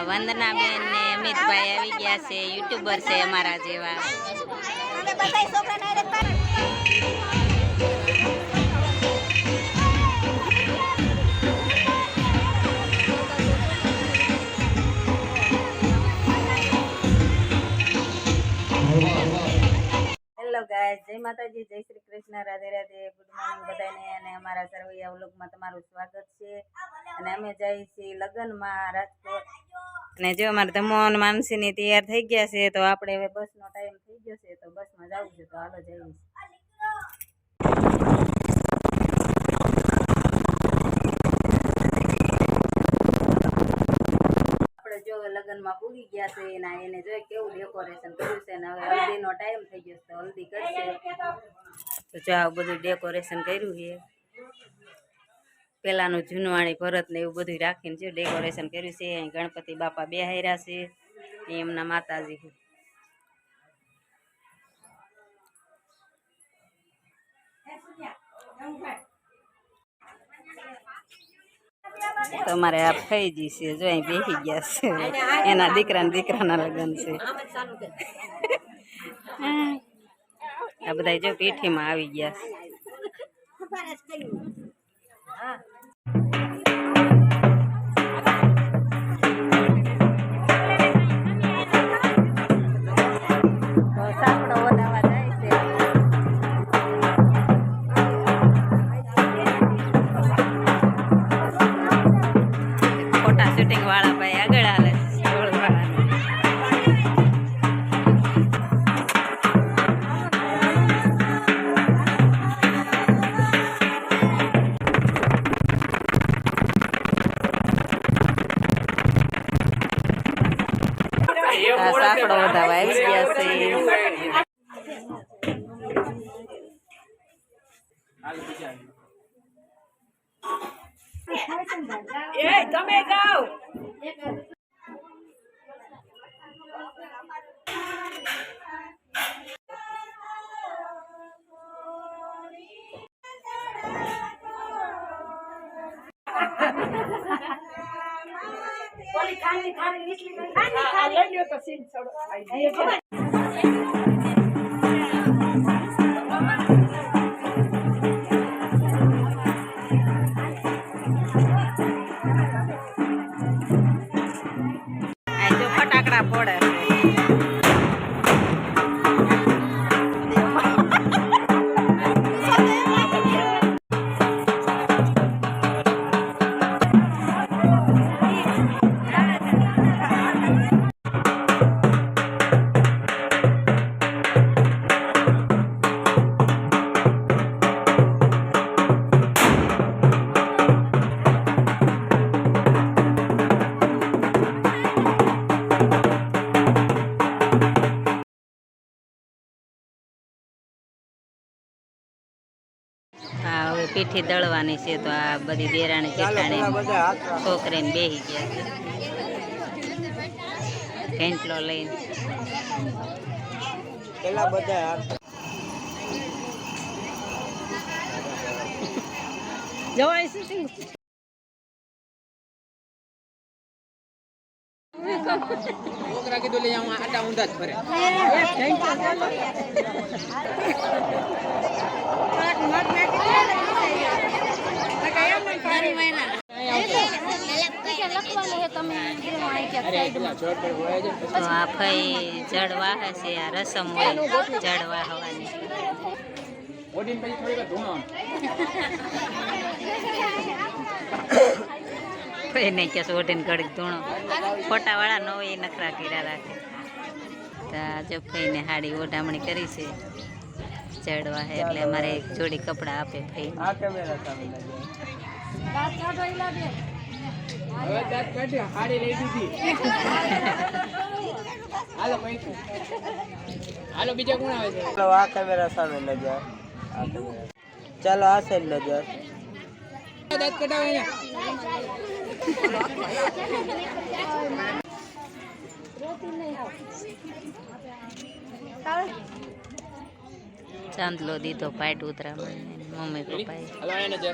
વંદનાબેન ને અમિતભાઈ આવી ગયા છે, યુટ્યુબર છે અમારા જેવા. હેલો ગાઈસ, જય માતાજી, જય શ્રી કૃષ્ણ, રાધે રાધે, ગુડ મોર્નિંગ બધાને. અને અમારા સરવૈયા વ્લોગમાં તમારું સ્વાગત છે. અને અમે જઈએ છીએ લગ્નમાં રાજકોટ. અને જો અમારા ધમોન માનસીની તૈયાર થઈ ગયા છે, તો આપણે હવે બસનો ટાઈમ થઈ ગયો છે, તો બસમાં જવું છે, તો હાલો જઈએ. જો લગ્નમાં પૂરી ગયા છે એના એને જોઈ કેવું ડેકોરેશન કર્યું છે. ને હવે હલ્દીનો ટાઈમ થઈ ગયો છે, તો હલ્દી કરશે. તો જો આવું બધું ડેકોરેશન કર્યું છે. પેલાનું જૂનવાણી ભરત ને એવું બધું રાખીને જો ડેકોરેશન કર્યું છે. અહીં ગણપતિ બાપા બેહાર્યા છે, એમના માતાજી. તમારે આ થઈ જશે, જો અહીં બેસી ગયા છે, એના દીકરાના લગ્ન છે. આ બધા જો પીઠીમાં આવી ગયા છે. શૂટિંગ વાળા ભાઈ આગળ હાલે સાંકડો બધા આવી ગયા છે. તમે જાઓ. ખાલી નીચલી તો સીન છોડો. ફટાકડા ફોડે. હા, હવે પીઠી દળવાની છે, તો આ બધી દેરાણી જેઠાણી છોકરીને બેસી ગયા છે ઘેંટલો લઈને. જવાય શૂટિંગ છોકરા કીધું લઈ આવું આટા ઊંધા જ ફરે. આ ફઈ જડવા હશે, આ રસમ હોય જડવા હવાની. કોઈ નહીં કે ઓઢીને ઘડીક ધૂણો. ફોટા વાળા ન હોય એ નખરા કીડા રાખે. તો જો ફઈને હાડી ઓઢામણી કરી છે ચડવા હે, એટલે અમારે એક જોડી કપડા આપે ફઈ. હાલો બીજા કોણ આવે છે? આ કેમેરા સામે નજર. ચાલો આ સાઈડ નજર. દાંત કટાવે ને. ચાંદલો દીધો પાટ ઉતરામાં મમ્મી પપ્પાએ. હલો એને જે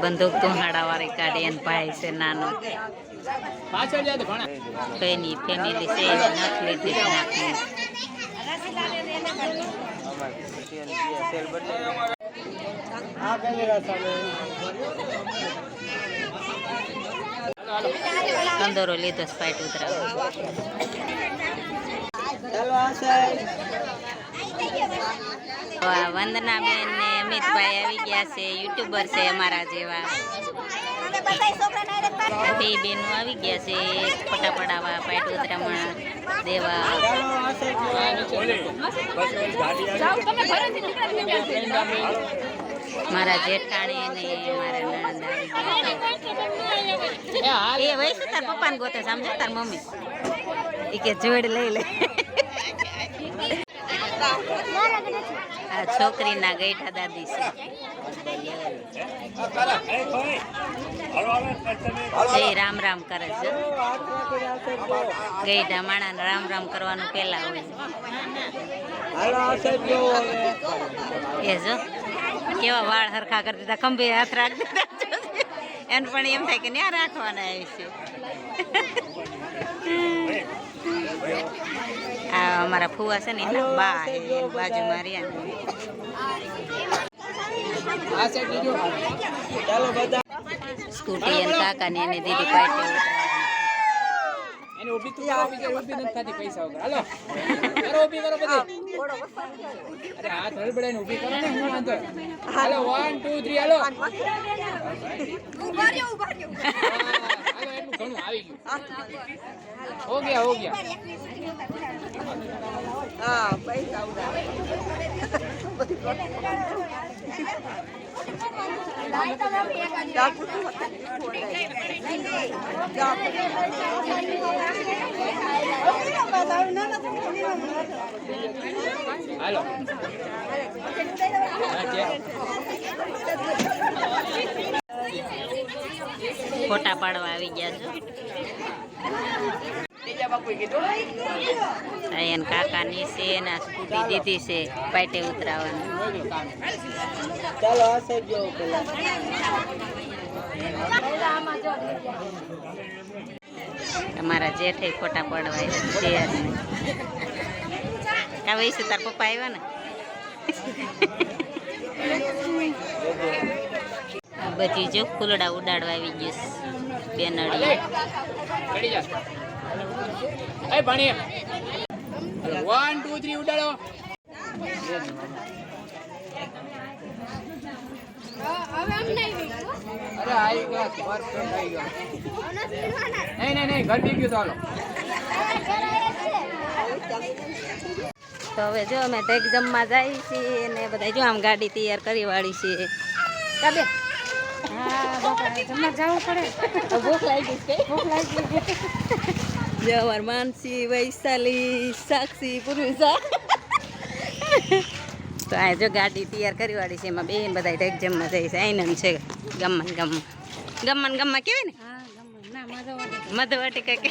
બંદૂક તો હાડાવાળી કાઢી એને ભાઈ છે નાનો. પાછળ જાય તો ભણે કઈ નહીં ફેમિલી છે એને નથી લીધી નાખની. આ કેમેરા સામે કંદોરો લીધો સ્પાઈટ ઉતરાવો. ચાલો આ સાઈડ વંદનાબેન ને અમિતભાઈ આવી ગયા છે, યુટ્યુબર છે અમારા જેવા. બે બેનો આવી ગયા છે ફોટા પડાવવા, પાટ ઉતરામણ દેવા. ચાલો આ સાઈડ મારા જેઠાણી ને મારા નણંદ આવી ગયા. એ વૈસ તાર પપ્પાને ગોતે સમજો તાર મમ્મી એ કે જોડ લઈ લે. આ છોકરીના ગઈઠા દાદી છે. એ રામ રામ કરે છે. ગઈઠા માણાને રામ રામ કરવાનું પેલા હોય. હાલો આ સાઈડ જો એ જો કેવા વાળ હરખા કરી દીધા, ખંભે હાથ રાખી દીધા. એને પણ એમ થાય કે ન્યા રાખવાના આવી છે. આ અમારા ફુવા છે ને એના બા છે, એની બાજુમાં રહ્યા ને. આ સાઈડ લીધો ચાલો બધા સ્કૂટી એને કાકા ને એને દીધી પાટે ઉતરાવવાની. એને ઊભી તું કરો બીજા ઊભી નથી થતી પૈસા વગર હાલો કરો ઊભી કરો બધી અરે હાથ હળબડાઈને ઊભી કરો ને હું વાંધો હાલો 1 2 3 હાલો ઉભા રહ્યો હાલો એટલું ઘણું આવી ગયું હો ગયા હા પૈસા ઉડાવે હાલો ફોટા પાડવા આવી ગયા છો. એન કાકાની છે એના સ્કૂટી દીધી છે પાટે ઉતરાવવાની. ચાલો આ સાઈડ જો પેલા અમારા જેઠે ફોટા પાડવા છે. કા વૈસે તાર પપ્પા આવ્યા ને. આ બધી જો ફૂલડા ઉડાડવા આવી ગયું બેનડી. રેડી જા એ ભણી 1 2 3 ઉડાડો અરે આવી ગયા પરફેક્ટ આવી ગયા નહીં ઘર બી ગયું તો હાલો તો હવે જો અમે તો એક્ઝામમાં જઈએ છીએ ને બધા જો આમ ગાડી તૈયાર કરી વાળી છે. કાબે જમવા જવું પડે. ભૂખ લાગી છે. જો અમાર માનસી, વૈશાલી, સાક્ષી, પુરુષા તો આ જો ગાડી તૈયાર કરી વાળી છે. એમાં બેન બધા એક્ઝામમાં જાય છે. આનંદ છે ગમન કેવાય ને મધવાટિકા કે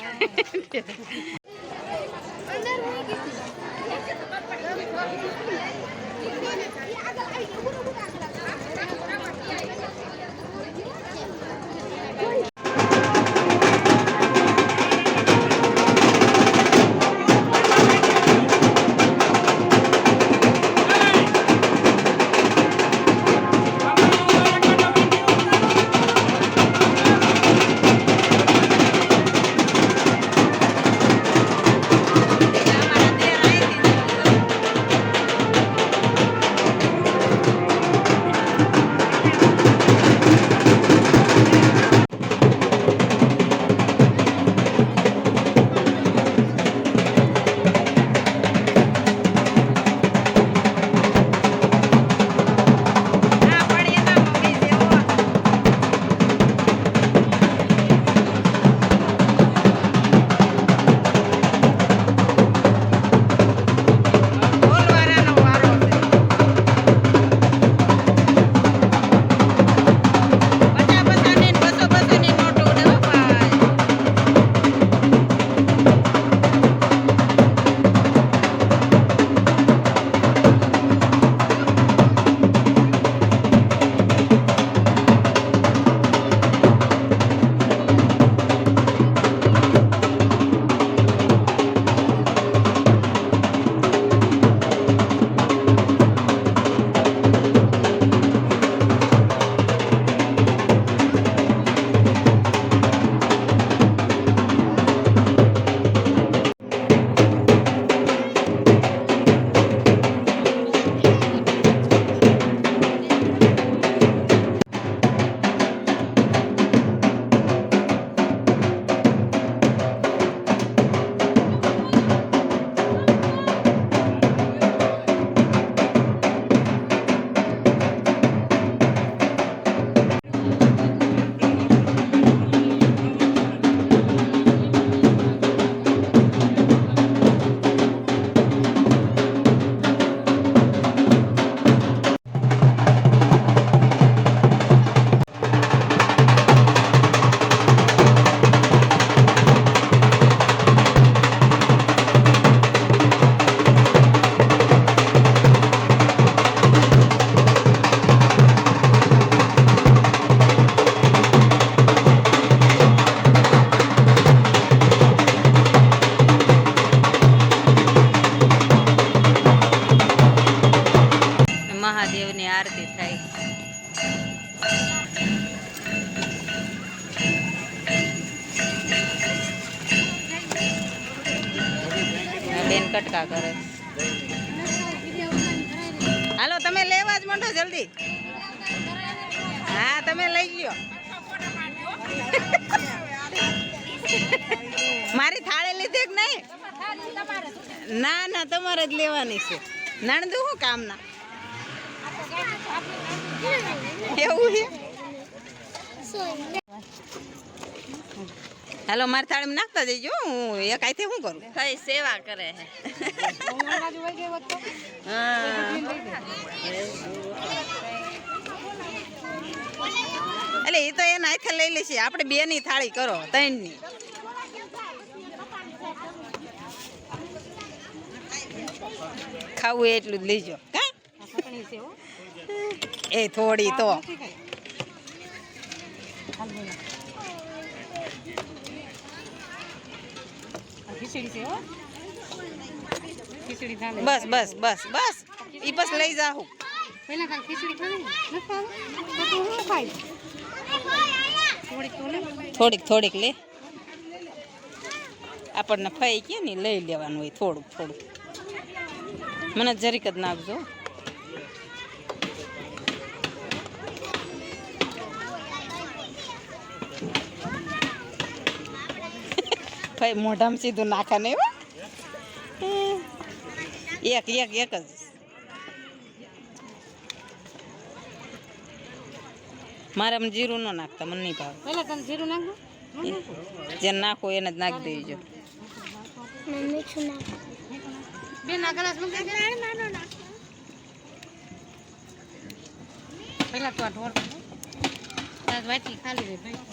બેન કટકા કરે. હાલો તમે લેવા જ માંડો જલ્દી. હા તમે લઈ લ્યો. મારી થાળી લીધી કે નહીં? ના ના તમારે જ લેવાની છે. નણંદુ શું કામના એવું છે. હાલો મારી થાળીમાં નાખતા જઈજો. હું એક આઈથી શું કરું? કઈ સેવા કરે છે. એટલે એ તો એના હાથે લઈ લેશે. આપણે બે ની થાળી કરો, 3 ની. ખાવું એટલું જ લેજો. એ થોડી તો બસ બસ બસ બસ ઈ બસ લઈ જાઉં. થોડીક થોડીક લે. આપણને ફાઈ કે ને લઈ લેવાનું હોય થોડુંક થોડુંક. મને જરીક જ નાખજો. ભાઈ મોઢામાં સીધું નાખા નહીં હો. એક એક એક જ. મારે આમ જીરું ન નાખતા, મને નહીં ભાવે. જે નાખો એને જ નાખી દેજો. પેલા તો આ ઢોર વાટી ખાલી દે ભાઈ.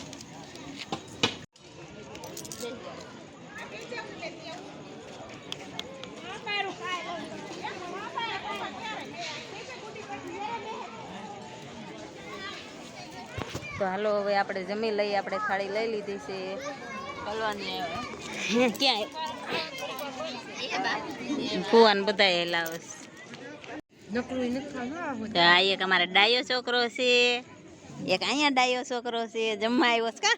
તો હાલો હવે આપણે જમી લઈએ. આપણે થાળી લઈ લીધી છે. ક્યાં ફુવાન બધા હેલાવે છે. આ એક અમારે ડાયો છોકરો છે, એક અહીંયા ડાયો છોકરો છે. જમવા આવ્યો છે કા?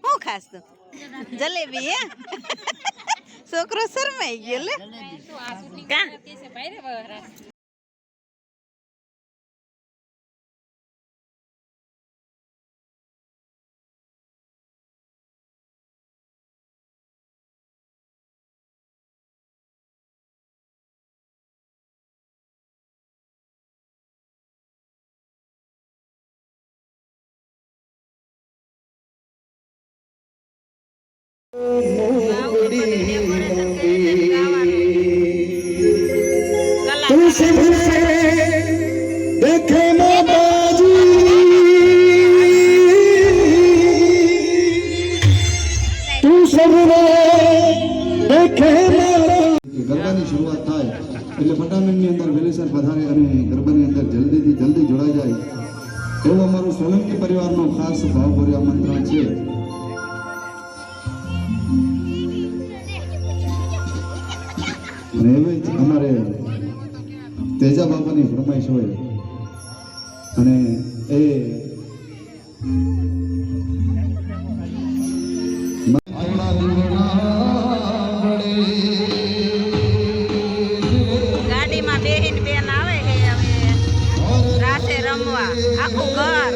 શું ખાસ તું? જલેબી હે? છોકરો શરમાઈ ગયો લે કા? देखे माताजी तू सबने देखे ગરબાની શરૂઆત થાય એટલે ફટામણની અંદર વેલેસર પધારે અને ગરબાની અંદર જલ્દીથી જલ્દી જોડાઈ જાય એવું અમારું સોલંકી પરિવારનો ખાસ ભાવભર્યો આમંત્રણ છે. અને એવી જ અમારે તેજા બાપાની ફરમાઈશ હોય અને એ ગાડીમાં બેહીને બેન આવે છે હવે રાતે રમવા આખું ઘર.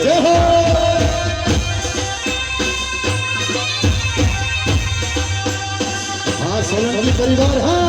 जय हो हाँ सोलंकी परिवार हाँ